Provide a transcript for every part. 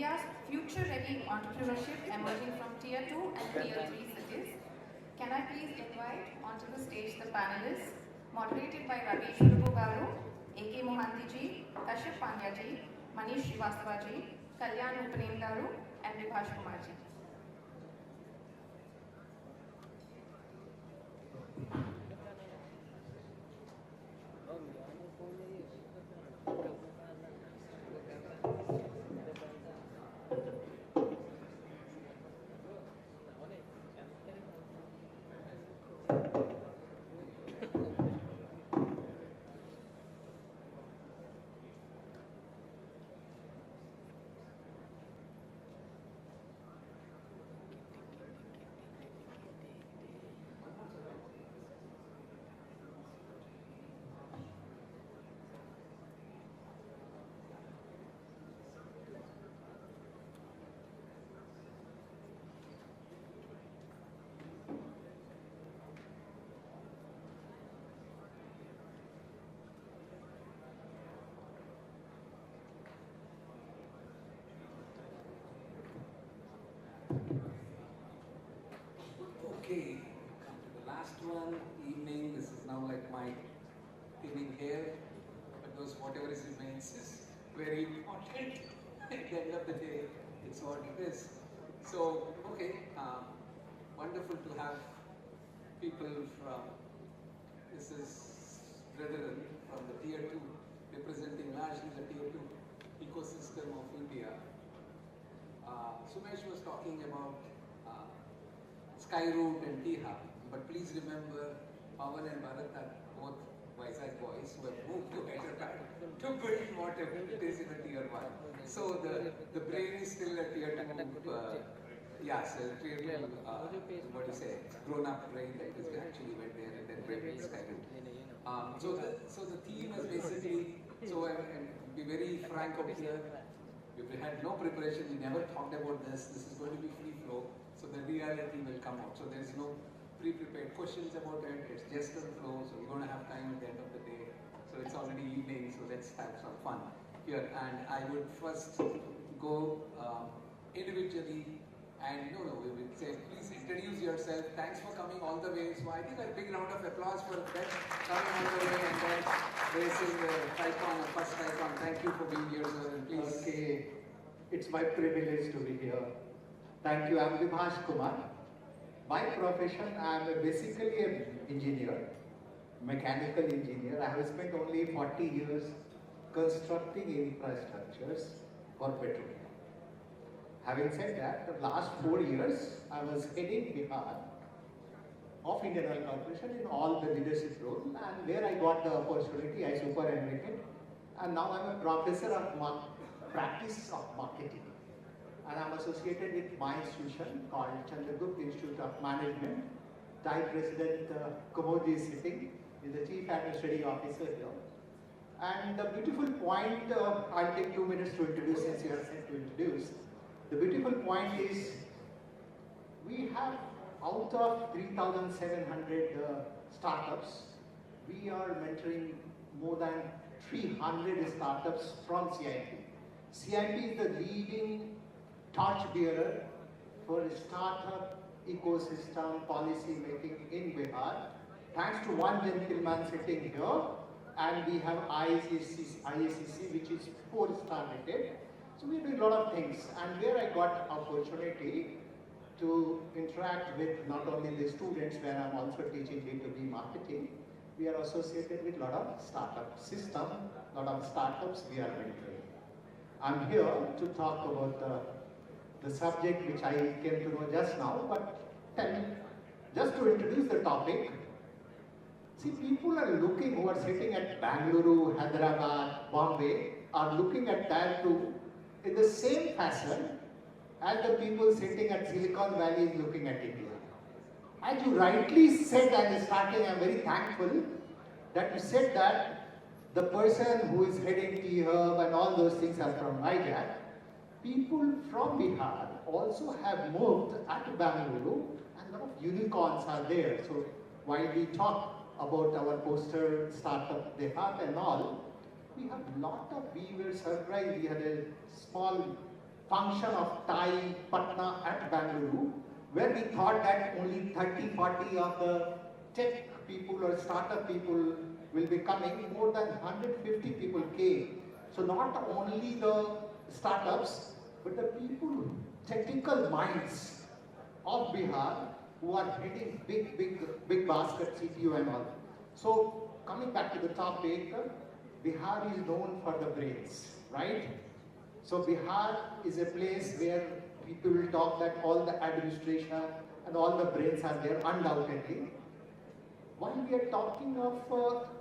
India's future-ready entrepreneurship emerging from Tier 2 and Tier 3 cities. Can I please invite onto the stage the panelists, moderated by Ravi, Eswarapu, A.K. Mohanty ji, Kashyap Pandya ji, Maneesh Srivastava ji, Kalyan Muppaneni and Vibhash Kumar ji. Okay, come to the last one, evening. This is now like my evening here, because whatever is remains is very important. At the end of the day, it's what it is. So, okay, wonderful to have people from, this is brethren from the Tier 2, representing largely the Tier 2 ecosystem of India. Sumesh was talking about Skyroot and T-Hub, but please remember Pawan and Bharat are both Vizag boys who have moved to Hyderabad to build whatever it is in a Tier 1. So the brain is still a Tier 2, Tier 2, what do you say, grown-up brain that is actually went there and then built Skyroot. So the theme is basically, and be very frank over here, we had no preparation, we never talked about this is going to be free flow. So the reality will come out. So there is no pre-prepared questions about it. It's just on flow. So we're going to have time at the end of the day. So it's already evening. So let's have some fun here. And I would first go individually. And we will say, please introduce yourself. Thanks for coming all the way. So I think a big round of applause for that coming all the way and then raising the TiEcon, the first TiEcon. Thank you for being here, sir. And please. Okay, it's my privilege to be here. Thank you. I'm Vibhash Kumar. By profession, I'm basically an engineer, mechanical engineer. I have spent only 40 years constructing infrastructures for petroleum. Having said that, the last 4 years, I was heading Bihar of Indian Oil Corporation in all the leadership roles, and where I got the opportunity, I superannuated, and now I'm a professor of practice of marketing. And I'm associated with my institution called Chandragupta Institute of Management. TiE President Kumar is sitting, is the Chief Administrative Officer here. And the beautiful point, I'll take 2 minutes to introduce, since you are set to introduce. The beautiful point is, we have out of 3,700 startups, we are mentoring more than 300 startups from CIP. CIP is the leading torchbearer for startup ecosystem policy making in Bihar. Thanks to one gentleman sitting here, and we have IACC, which is 4-star rated. So we do a lot of things, and where I got opportunity to interact with not only the students, where I'm also teaching B2B marketing, we are associated with a lot of startup system, a lot of startups we are mentoring. I'm here to talk about the subject which I came to know just now, but just to introduce the topic. See, people are looking, who are sitting at Bangalore, Hyderabad, Bombay, are looking at that too in the same fashion as the people sitting at Silicon Valley is looking at India. As you rightly said at the starting, I'm very thankful that you said that the person who is heading T-Hub and all those things are from Vizag. People from Bihar also have moved at Bangalore, and a lot of unicorns are there. So while we talk about our poster startup Dehat and all, we have a lot of, we were surprised, we had a small function of TiE, Patna and Bangalore, where we thought that only 30-40 of the tech people or startup people will be coming. More than 150 people came. So not only the startups, but the people, technical minds of Bihar who are hitting big basket CPU and all. So coming back to the topic, Bihar is known for the brains, right? So Bihar is a place where people will talk that all the administration and all the brains are there, undoubtedly. While we are talking of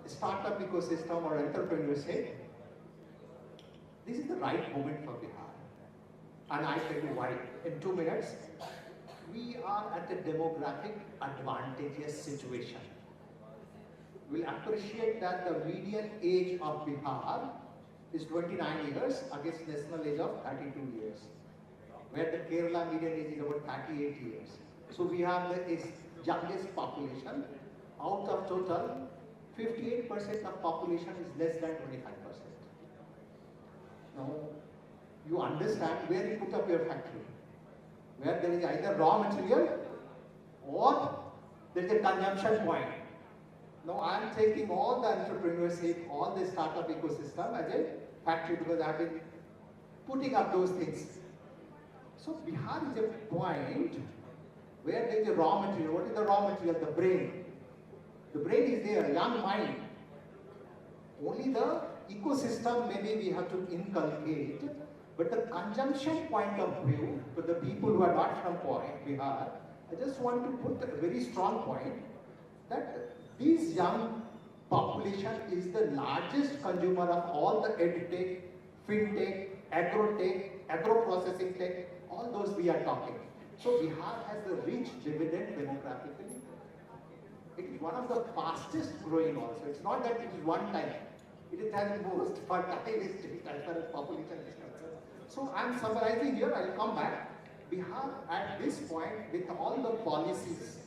startup ecosystem or entrepreneurship, this is the right moment for Bihar. And I tell you why. In 2 minutes, we are at a demographic advantageous situation. We'll appreciate that the median age of Bihar is 29 years against national age of 32 years, where the Kerala median age is about 38 years. So we have the youngest population. Out of total, 58% of population is less than 25%. Now, you understand where you put up your factory, where there is either raw material or there is a consumption point. Now, I am taking all the entrepreneurship, all the startup ecosystem as a factory because I have been putting up those things. So, Bihar is a point where there is a raw material. What is the raw material? The brain. The brain is there, young mind. Only the ecosystem maybe we have to inculcate, but the consumption point of view for the people who are not from Bihar, I just want to put a very strong point that this young population is the largest consumer of all the edtech, fintech, agrotech, agro-processing tech, all those we are talking. So Bihar has a rich dividend demographically. It is one of the fastest growing also. It's not that it is one time. It has the most fertile state as far as population is concerned. So I am summarizing here, I will come back. Bihar at this point with all the policies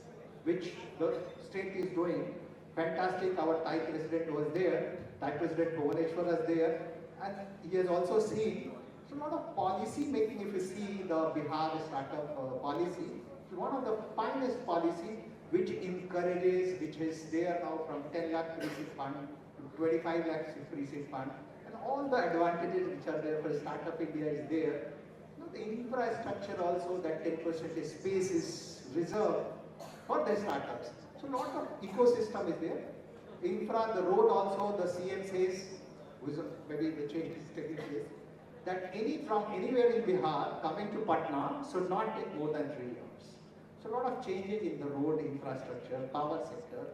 which the state is doing, fantastic, our TiE president was there, TiE president Bhubaneswar was there, and he has also seen so a lot of policy making. If you see the Bihar startup policy, it's one of the finest policy which encourages, which is there now from 10 lakh pre-seed fund to 25 lakh pre-seed fund, and all the advantages which are there for startup India is there. Now the infrastructure also, that 10% space is reserved for the startups. So a lot of ecosystem is there. Infra, the road also, the CM says, maybe the change is taking place, that from anywhere in Bihar coming to Patna should not take more than 3 years. So a lot of changes in the road infrastructure, power sector.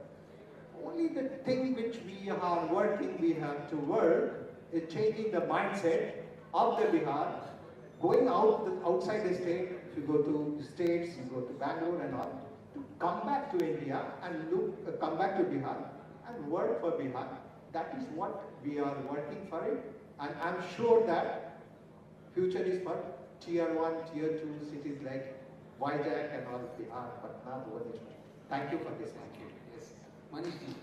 Only the thing which we are working, we have to work, is changing the mindset of the Bihar, going outside the state. If you go to states, you go to Bangalore and all, to come back to India and come back to Bihar and work for Bihar. That is what we are working for it, and I'm sure that future is for tier 1, tier 2 cities like Vizag and all, Bihar, Patna, Bhubaneswar. Thank you for this. Thank you. Yes. Maneesh ji,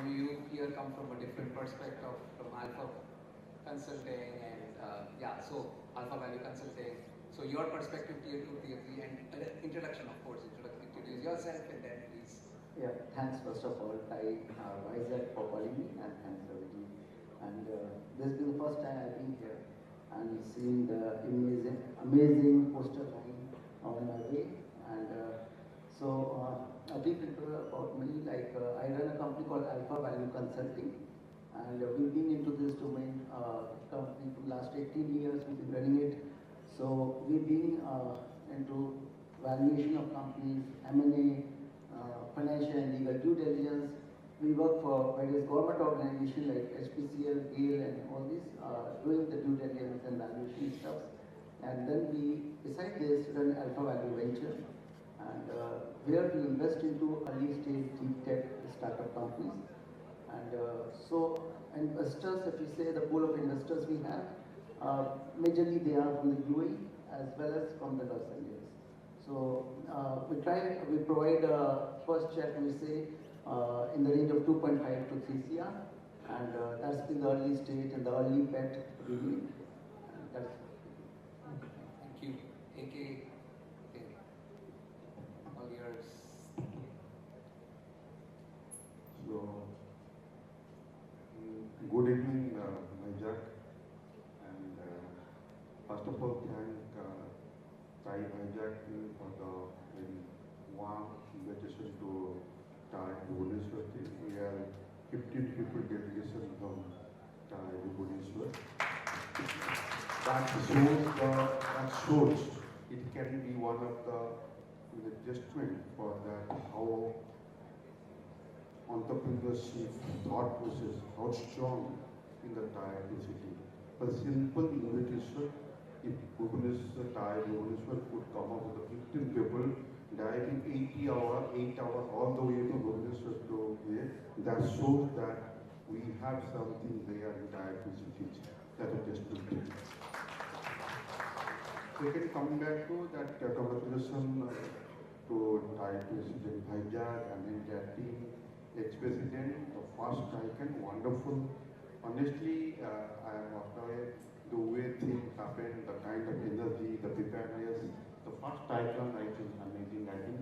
you here come from a different perspective from Alpha Consulting and so AlphaValue Consulting. So your perspective, tier 2, tier 3, and introduction, of course, introduce yourself and then please. Yeah, thanks first of all, Vizag for calling me, and thanks Ravi. And this has been the first time I've been here and seeing the amazing poster line on my way. And a brief intro about me, I run a company called AlphaValue Consulting, and we've been into this domain company for the last 18 years. We've been running it. So we've been into valuation of companies, M&A, financial and legal due diligence. We work for various government organizations like HPCL, GAIL, and all these, doing the due diligence and valuation stuff. And then we, beside this, run AlphaValue Venture, and where we invest into early stage deep tech startup companies. And so investors, if we say the pool of investors we have, majorly they are from the UAE as well as from the Los Angeles. So we provide first check, we say, in the range of 2.5 to 3 CR, and that's been the early stage and the early bet we need. And That's Thank you. AK, all yours. So, good evening, Vizag, and first of all, thank Vizag for the very warm invitation to Bhubaneswar. We have 15 people delegation from Bhubaneswar. That shows it can be one of the adjustment for that how entrepreneurship thought process, how strong in the Tier 2 city. A simple invitation, if Bhubaneswar could come up with 15 people driving 8 hours all the way to Bhubaneswar to here, that shows that we have something there in Tier 2 cities that are just different. Second, coming back to that congratulations to Tier 2 city Vizag and their team, ex-president, the first TiEcon, wonderful. Honestly, I am after the way things happen, the kind of energy, the preparedness. The first TiEcon, I think, amazing. I think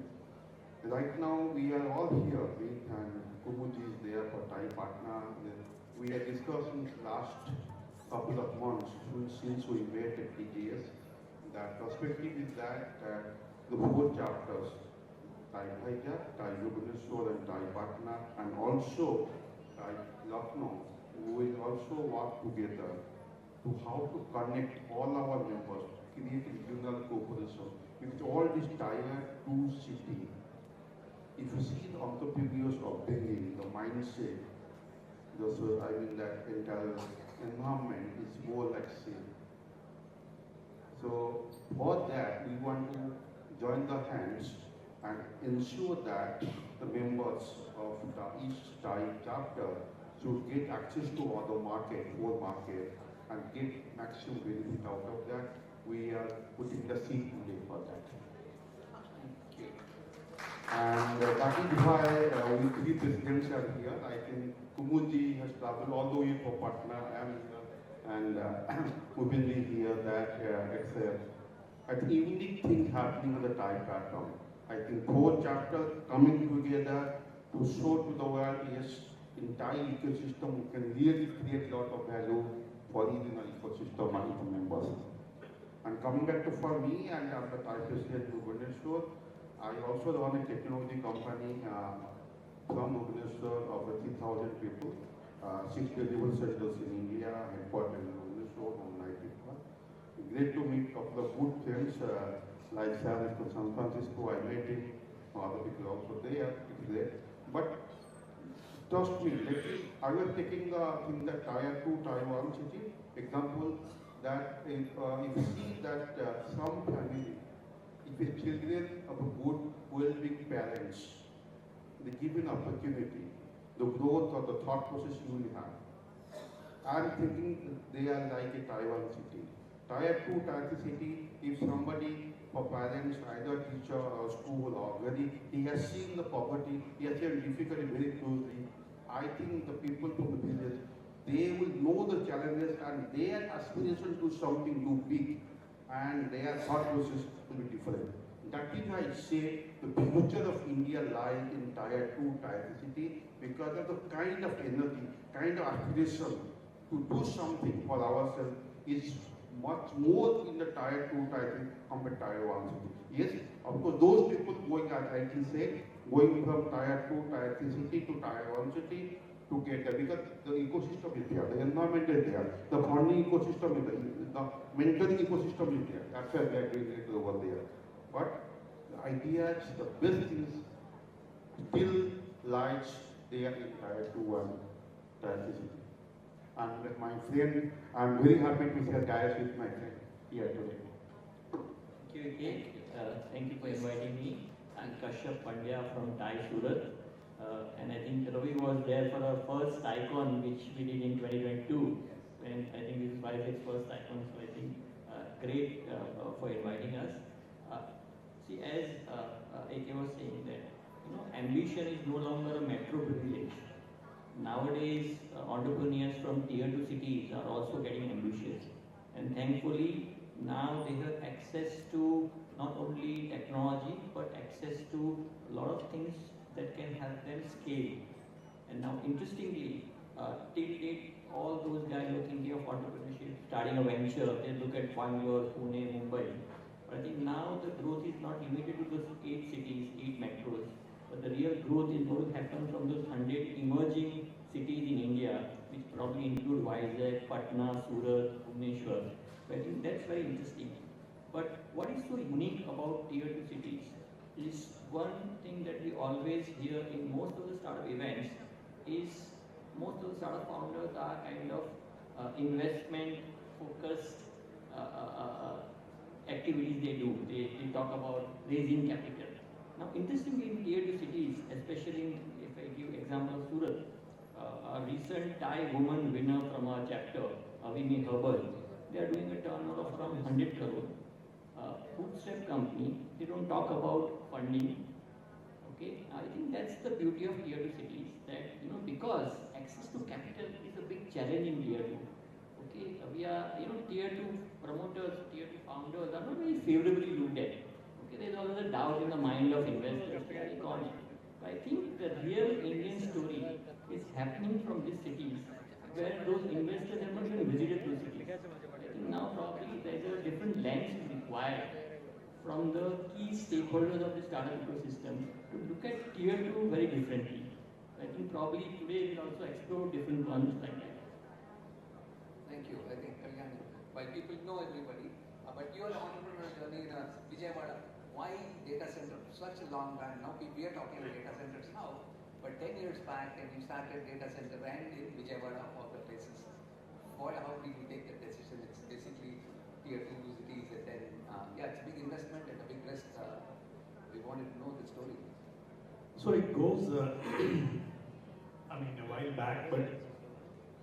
right now we are all here. We and Kumar is there for Patna. We are discussing last couple of months since we met at TTS. That perspective is that the 4 chapters, Vizag, Bhubaneswar and Patna, and also Lucknow, we will also work together to how to connect all our members, create regional cooperation with all these Tier 2 cities. If you see the entrepreneurs upbringing, the mindset, that entire environment is more like same. So for that, we want to join the hands and ensure that the members of the East Tier chapter should get access to other market, whole market, and get maximum benefit out of that. We are putting the seed today for that. And that is why we 3 presidents are here. I think Kumunji has traveled all the way from Patna. I am here. And Muppaneni here. That it's a unique thing happening on the Tier platform. I think 4 chapters coming together to show to the world, yes, entire ecosystem can really create a lot of value for regional ecosystem and its members. And coming back to for me, and I'm the Tier President Bhubaneswar, I also run a technology company from Bhubaneswar of 3,000 people, 6 delivery centers in India, headquartered in Bhubaneswar, on 9 people. Great to meet a couple of good friends like Sir from San Francisco. I met him, other people also there. But trust me, I was taking in the Tier 2, Tier 1 city example that if you see that some family, if the children of a good, well-being parents, they give an opportunity, the growth or the thought process you will have. I'm thinking they are like a Tier 1 city. Tier 2, Tier 3 city, if somebody, for parents, either teacher or school or he has seen the poverty, he has seen difficulty very closely. I think the people from the village, they will know the challenges and their aspiration to something too big, and their thought process will be different. That is why I say the future of India lies in Tier 2, Tier 3 city because of the kind of energy, kind of aspiration to do something for ourselves is much more in the Tier 2, Tier 3 compared to Tier 1 city. Yes, of course, those people going, as I can say, going from Tier 2, Tier 3 city to Tier 1 city to get there because the ecosystem is there, the environment is there, the funding ecosystem is there, the mentoring ecosystem is there. That's why we are doing it over there. But the ideas, the best things still lies there in Tier 2 and Tier 3 city. And with my friend, I'm very happy to share diets with my friend here today. Thank you, thank you for inviting me. I'm Kashyap Pandya from Surat. And I think Ravi was there for our first TiEcon, which we did in 2022. And I think this is Vizag's first TiEcon, so I think great for inviting us. See, as AK was saying that, ambition is no longer a metro privilege. Nowadays, entrepreneurs from Tier 2 cities are also getting ambitious. And thankfully, now they have access to not only technology, but access to a lot of things that can help them scale. And now, interestingly, till date, all those guys who are thinking of entrepreneurship, starting a venture, they look at Bangalore, Pune, Mumbai. But I think now the growth is not limited to those 8 cities, 8 metros, but the real growth is going to happen from those 100 emerging cities in India, which probably include Vizag, Patna, Surat, Bhubaneswar. So I think that's very interesting. But what is so unique about tier 2 cities is one thing that we always hear in most of the startup events is most of the startup founders are kind of investment focused activities they do. They talk about raising capital. Now, interestingly, in tier 2 cities, especially if I give example of Surat, a recent Thai woman winner from our chapter, Avini Herbal, they are doing a turnover of around 100 crore. Bootstrap company, they don't talk about funding. Okay, I think that's the beauty of tier 2 cities, that because access to capital is a big challenge in tier 2. Okay, we are tier 2 promoters, tier 2 founders are not very favorably looked at. Okay, there's always a doubt in the mind of investors. I think the real Indian story is happening from these cities where those investors have not even visited those cities. I think now probably there's a different lens required from the key stakeholders of the startup ecosystem to look at tier 2 very differently. I think probably today we'll also explore different ones like that. Thank you. I think Kalyan, while people know everybody, but your entrepreneurial journey in Vijayawada, why data center? Such a long time. Now we are talking about data centers now, but 10 years back, and you started data center and in Vijayawada, all the places. How did you take that decision? It's basically tier 2 cities, and then it's a big investment and a big risk. We wanted to know the story. So it goes, a while back, but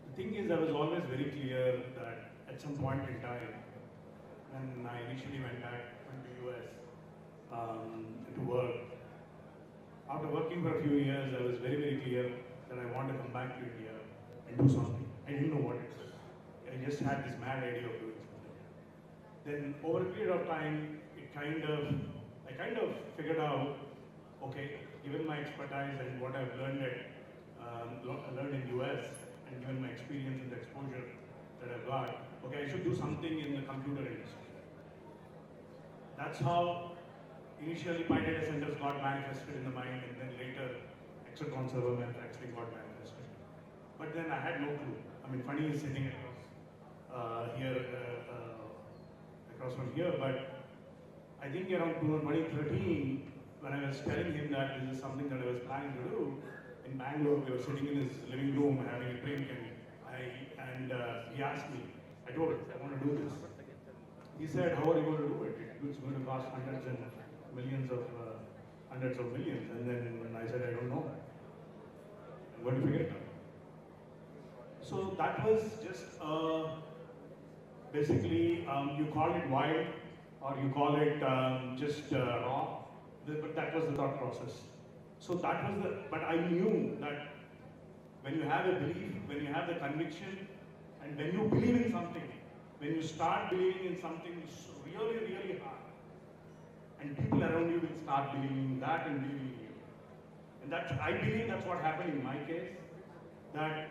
the thing is, I was always very clear that at some point in time, when I initially went to US to work, after working for a few years, I was very, very clear that I want to come back to India and do something. I didn't know what it was. I just had this mad idea of doing something. Then over a period of time, I kind of figured out, okay, given my expertise and what I've learned learned in US, and given my experience and the exposure that I've got, okay, I should do something in the computer industry. That's how initially my data centers got manifested in the mind, and then later Hexagon server manufacturing got manifested. But then I had no clue. Funny is sitting across from here, but I think around 2013, when I was telling him that this is something that I was planning to do, in Bangalore, we were sitting in his living room having a drink, and he asked me, I told him, I want to do this. He said, how are you going to do it? It's going to cost hundreds of millions. And then I said, I don't know. I'm going to figure it out. So that was just basically, you call it wild, or you call it just raw, but that was the thought process. So that was but I knew that when you have a belief, when you have the conviction, and when you believe in something, when you start believing in something really, really hard, and people around you will start believing in that and believing in you. And I believe that's what happened in my case, that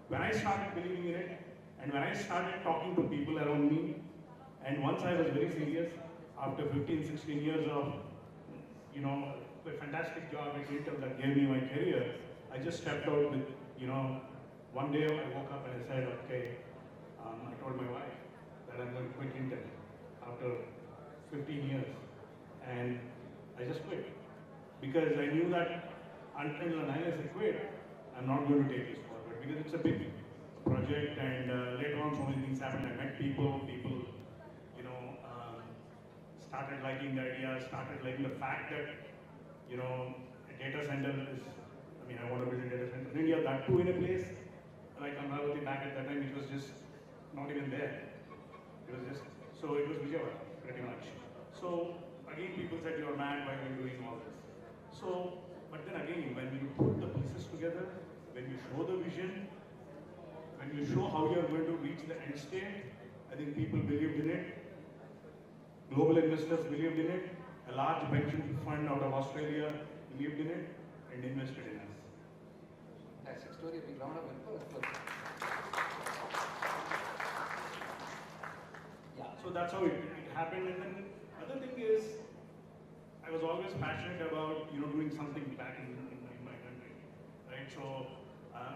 when I started believing in it, and when I started talking to people around me, and once I was very serious, after 15, 16 years of, a fantastic job at Intel that gave me my career, I just stepped out with, one day I woke up and I said, okay, I told my wife that I'm going to quit Intel after 15 years. And I just quit. Because I knew that until and unless I quit, I'm not going to take this forward. Because it's a big project, and later on so many things happened. I met people, started liking the idea, started liking the fact that, a data center is, I want to build a data center in India, that too in a place like Amravati back at that time, it was just not even there. It was just, so it was Vijayawada, pretty much. So again, people said, you're mad, why are you doing all this? So, but then again, when you put the pieces together, when you show the vision, when you show how you're going to reach the end state, I think people believed in it. Global investors believed in it. A large pension fund out of Australia believed in it and invested in us. Fantastic story. A big round of applause. Yeah. So that's how it happened. And then other thing is, I was always passionate about doing something back in my country, right? So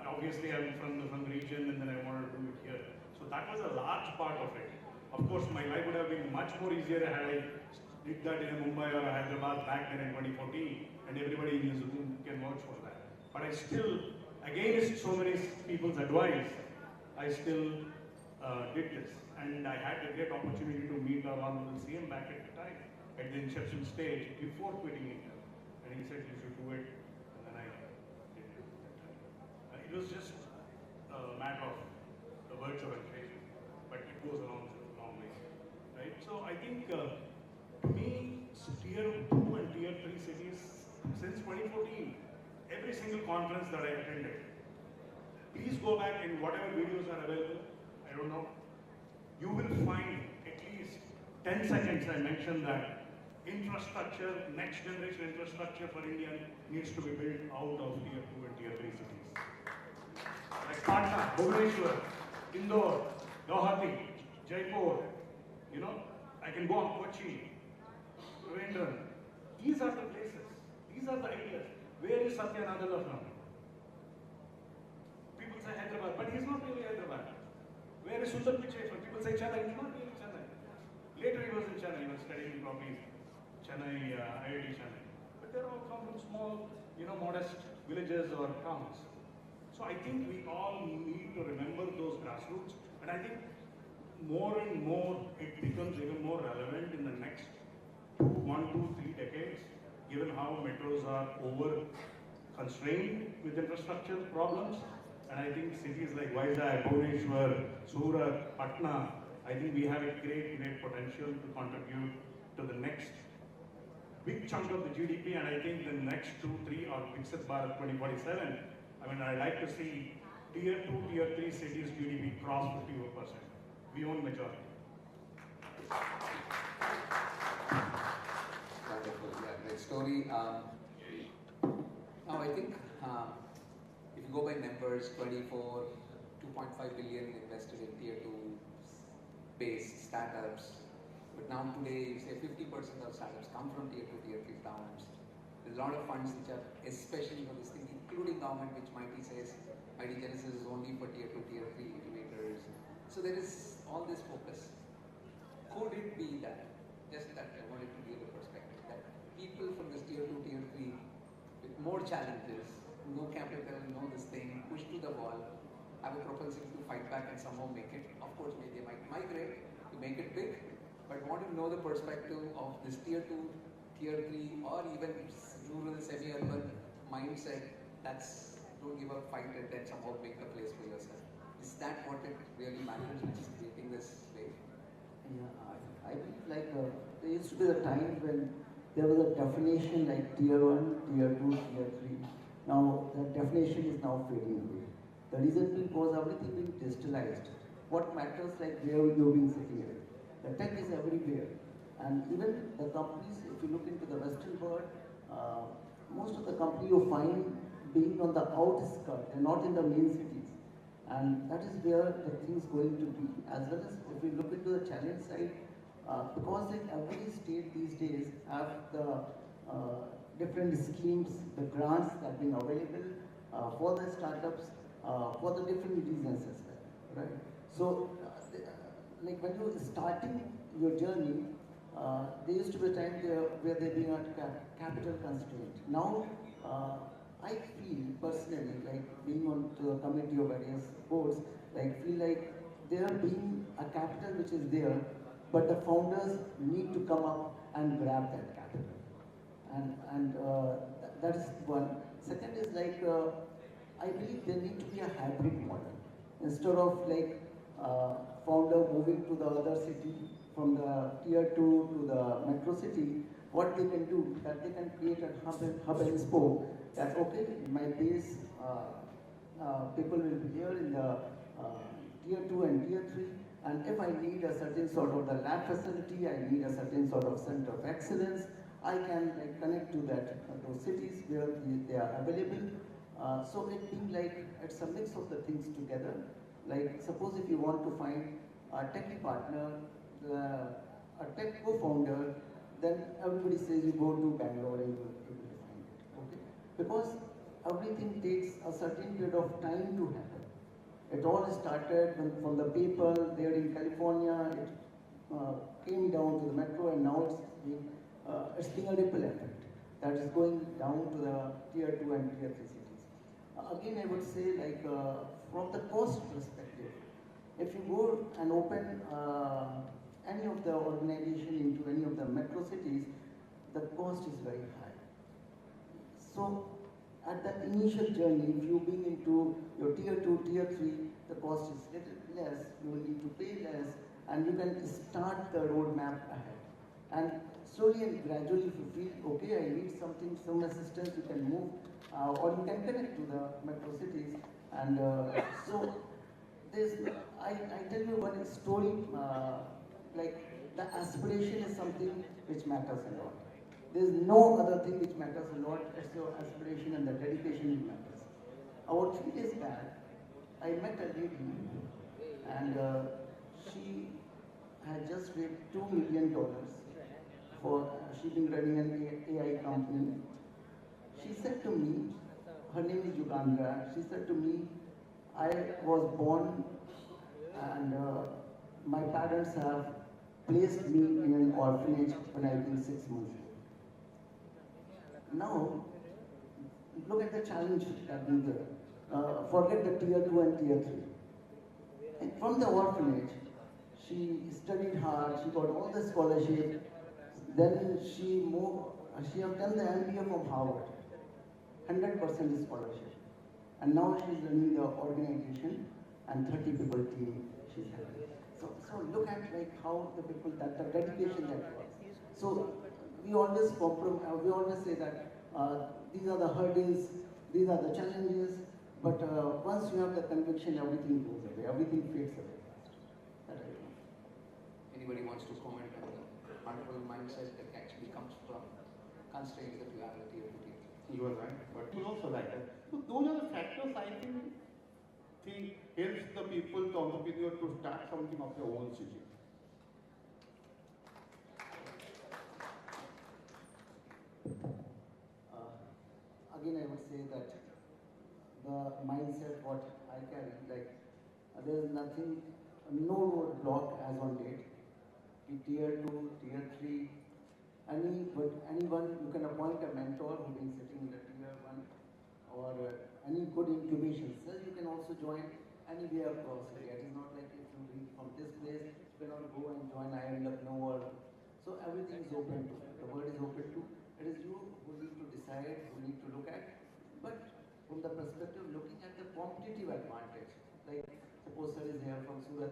obviously I'm from the region, and then I wanted to do it here. So that was a large part of it. Of course, my life would have been much more easier had I did that in Mumbai or Hyderabad back then in 2014, and everybody in this room can vouch for that. But I still, against so many people's advice, I still did this. And I had a great opportunity to meet our Honorable CM back at the time, at the inception stage, before quitting India. And he said, you should do it, and then I did it. It was just a matter of the virtue and faith, but it goes a long way, right? So I think, to me, tier 2 and tier 3 cities, since 2014, every single conference that I attended, please go back and whatever videos are available, I don't know, you will find at least 10 seconds I mentioned that infrastructure, next generation infrastructure for India needs to be built out of tier 2 and tier 3 cities. Like Patna, Bhubaneswar, Indore, Guwahati, Jaipur, I can go on Kochi, Trivandrum. These are the places, these are the ideas. Where is Satya Nadella from? People say Hyderabad, but he's not really Hyderabad. Where is Sundar Pichai from? People say Chennai, he's not really Chennai. Later he was in Chennai, he was studying probably Chennai, IIT Chennai. But they're all come from small, modest villages or towns. So I think we all need to remember those grassroots, and I think more and more it becomes even more relevant in the next 1, 2, 3 decades, given how metros are over constrained with infrastructure problems. And I think cities like Vizag, Bhubaneswar, Surat, Patna, I think we have a great potential to contribute to the next big chunk of the GDP. And I think the next 2, 3 or Viksit Bharat 2047, I'd like to see tier 2, tier 3 cities GDP cross 51%. We own majority. Wonderful, yeah, great story. Now I think if you go by numbers, 2.5 billion invested in tier 2 based startups. But now today, you say 50% of startups come from tier 2, tier 3 towns. There's a lot of funds which are especially for this thing, including government, which Mighty says Mighty Genesis is only for tier 2, tier 3 innovators. So there is all this focus. Could it be that, just that I wanted to give a perspective, that people from this tier 2, tier 3 with more challenges, no capital, no this thing, push to the wall, have a propensity to fight back and somehow make it. Of course, maybe they might migrate to make it big, but want to know the perspective of this tier 2, tier 3, or even rural, semi-urban mindset. That's don't give up, fight, and then somehow make a place for yourself. Is that what it really matters, which is creating this wave? Yeah, I believe there used to be a time when there was a definition like tier 1, tier 2, tier 3. Now that definition is now fading away. The reason being was everything being digitalized. What matters like where you've been sitting at. The tech is everywhere. And even the companies, if you look into the Western world, most of the companies you find being on the outskirts, they're not in the main cities. And that is where the thing is going to be. As well as if we look into the challenge side, because like every state these days have the different schemes, the grants that are being available for the startups, for the different reasons as well, right? So, like when you're starting your journey, there used to be a time where they're being at capital constraint. Now, I feel personally, like being on the committee of various boards, feel like there being a capital which is there, but the founders need to come up and grab that capital. And that is one. Second is I believe there need to be a hybrid model. Instead of founder moving to the other city, from the tier 2 to the metro city, what they can do, that they can create a hub and spoke, that okay, my base people will be here in the tier 2 and tier 3, And if I need a certain sort of the lab facility, I need a certain sort of center of excellence, I can connect to that those cities where they are available. So it being like it's a mix of the things together. Like suppose if you want to find a techie partner, a tech co-founder, then everybody says you go to Bangalore and you will be able to find it. Okay? Because everything takes a certain period of time to happen. It all started from the people there in California. It came down to the metro, and now it's being a ripple effect that is going down to the tier 2 and tier 3 cities. Again, I would say from the cost perspective, if you go and open any of the organization into any of the metro cities, the cost is very high. So at the initial journey, if you being into your tier 2, tier 3, the cost is little less, you will need to pay less, and you can start the roadmap ahead. And slowly and gradually, if you feel, okay, I need something, some assistance, you can move, or you can connect to the metro cities. And so, I tell you one story, like the aspiration is something which matters a lot. There's no other thing which matters a lot, it's your aspiration and the dedication which matters. About 3 days back, I met a lady, and she had just raised $2 million for, she's been running an AI company. She said to me, her name is Ugandra, she said to me, I was born and my parents have placed me in an orphanage when I was 6 months old. Now, look at the challenge that we there. Forget the tier 2 and tier 3. And from the orphanage, she studied hard, she got all the scholarship, then she have done the MBA from Harvard, 100% scholarship. And now she's running the organization and 30 people team she's having. So look at how the people, that the dedication that was. So we always say that these are the hurdles, these are the challenges, but once you have the conviction, everything goes away, everything fades away. Anybody wants to comment on the wonderful mindset that actually comes from constraints that you have at tier 2, tier 3? You are right, but you also like that. So those are the factors I think helps the people, the entrepreneur to start something of their own city. Again, I would say that the mindset what I carry, there is nothing, no roadblock as on date. Tier 2, tier 3, anyone, you can appoint a mentor who been sitting in the tier 1, or any good incubation cell, you can also join anywhere across India. It is not like if you reach from this place, you cannot go and join IIM Lucknow or. So everything is open to, the world is open to. It is you who need to decide, who need to look at. But from the perspective of looking at the competitive advantage, like suppose sir is here from Surat.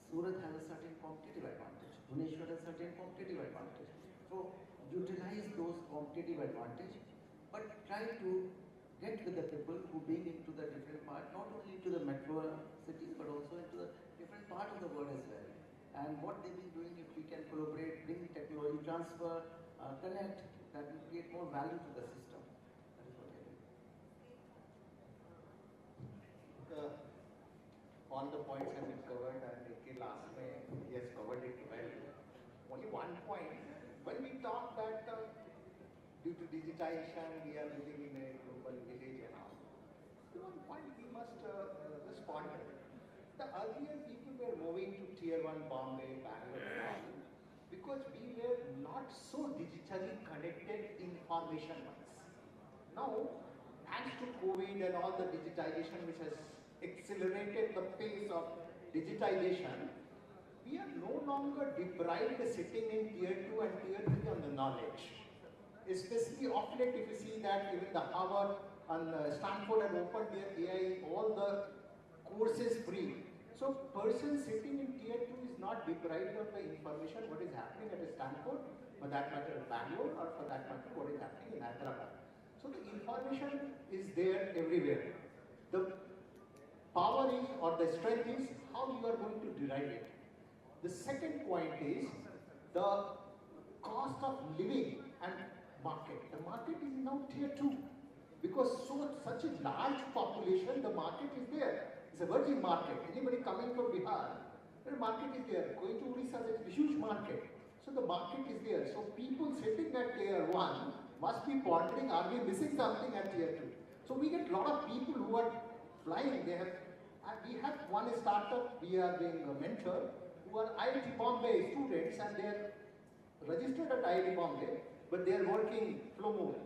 Surat has a certain competitive advantage. Bhubaneswar has a certain competitive advantage. So utilize those competitive advantage, but try to get with the people who being into the different part, not only into the metro cities, but also into the different part of the world as well. And what they've been doing, if we can collaborate, bring technology transfer, connect, that will create more value to the system. That is what I think. All the points have been covered, and AK last May, he has covered it well. Only one point, when we talk that due to digitization, we are living in a global village and all. One point we must respond to. The earlier people were moving to tier 1 Bombay, Bangalore and all, because we were not so digitally connected information-wise. Now, thanks to COVID and all the digitization which has accelerated the pace of digitization, we are no longer deprived sitting in tier 2 and tier 3 on the knowledge. Especially of late, if you see that even the Harvard and Stanford and opened their AI, all the courses free. So person sitting in tier 2 is not deprived of the information what is happening at Stanford, for that matter at Bangalore, or for that matter what is happening in Hyderabad. So the information is there everywhere. The power is, or the strength is, how you are going to derive it. The second point is the cost of living and market. The market is now tier 2 because such a large population, the market is there. It's a virgin market. Anybody coming from Bihar, the market is there. Going to Odisha, there is a huge market. So the market is there. So people sitting at tier 1 must be pondering, are we missing something at tier 2? So we get a lot of people who are flying. We have one startup we are being mentored who are IIT Bombay students and they are registered at IIT Bombay, but they are working flow mode.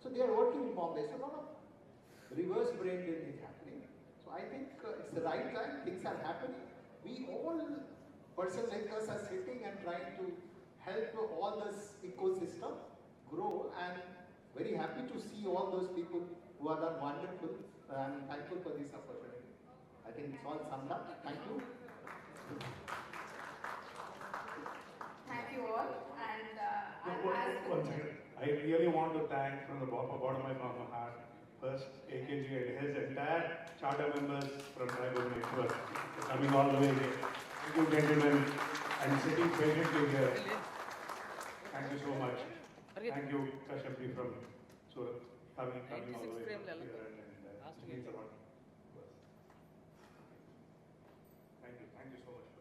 So they are working in Bombay. So a lot of reverse brain drain is happening. So I think it's the right time, things are happening. We all, persons like us, are sitting and trying to help all this ecosystem grow, and very happy to see all those people who are done wonderful. I'm thankful for this opportunity. I think it's all summed up. Thank you. Thank you all. And I'll ask One second. I really want to thank from the bottom of my heart, first AKG and his entire charter members from Bhubaneswar for coming all the way here. Thank you, gentlemen, and sitting patiently here. Thank you so much. Thank you, Kashyap from Surat, coming all the way here and it means a lot. Thank you so much.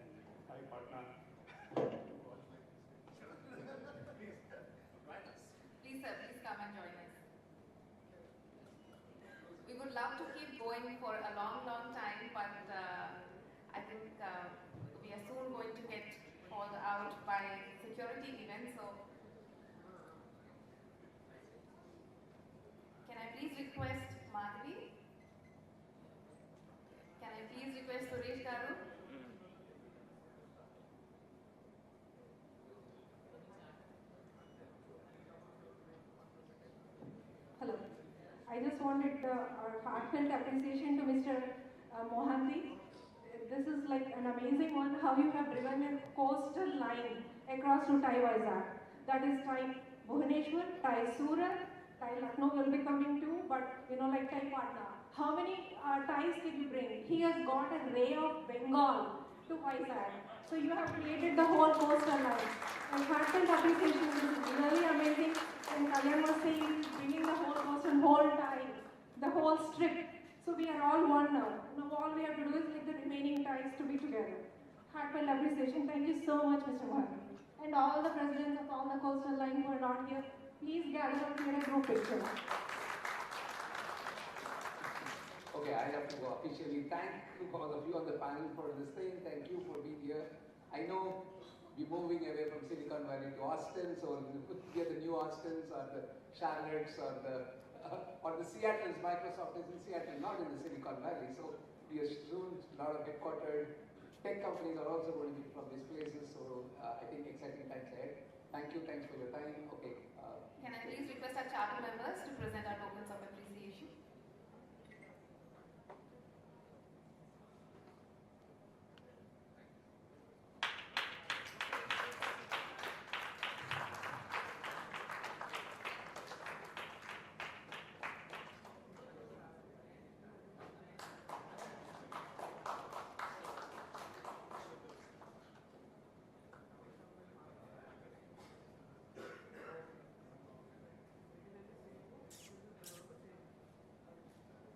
And hi, Patna. Please, sir, please come and join us. We would love to keep going for a long, long time, but I think we are soon going to get called out by security events. So, can I please request Madhavi? Can I please request Suresh Garu? Hello. I just wanted our heartfelt appreciation to Mr. Mohanty. This is like an amazing one, how you have driven a coastal line across to Vizag. That is Bhubaneswar, Surat, Lucknow will be coming too, but like Patna. How many ties did you bring? He has got a ray of Bengal to Vizag. So you have created the whole coastal line. And heartfelt appreciation, this is really amazing. And Kalyan was saying, bringing the whole coast and whole tie, the whole strip. So we are all one now. Now all we have to do is make the remaining ties to be together. Heartfelt appreciation. Thank you so much, Mr. Mohanty. And all the presidents of all the coastal line who are not here, please gather up here a group picture. Okay, I have to go officially thank all of you on the panel for this thing. Thank you for being here. I know we're moving away from Silicon Valley to Austin, so we'll put together the new Austins or the Charlottes or the Seattles. Microsoft is in Seattle, not in the Silicon Valley. So we are soon a lot of headquartered tech companies are also going to be from these places. So I think exciting times ahead. Thank you. Thanks for your time. Okay. Can I please request our charter members to present our tokens of appreciation?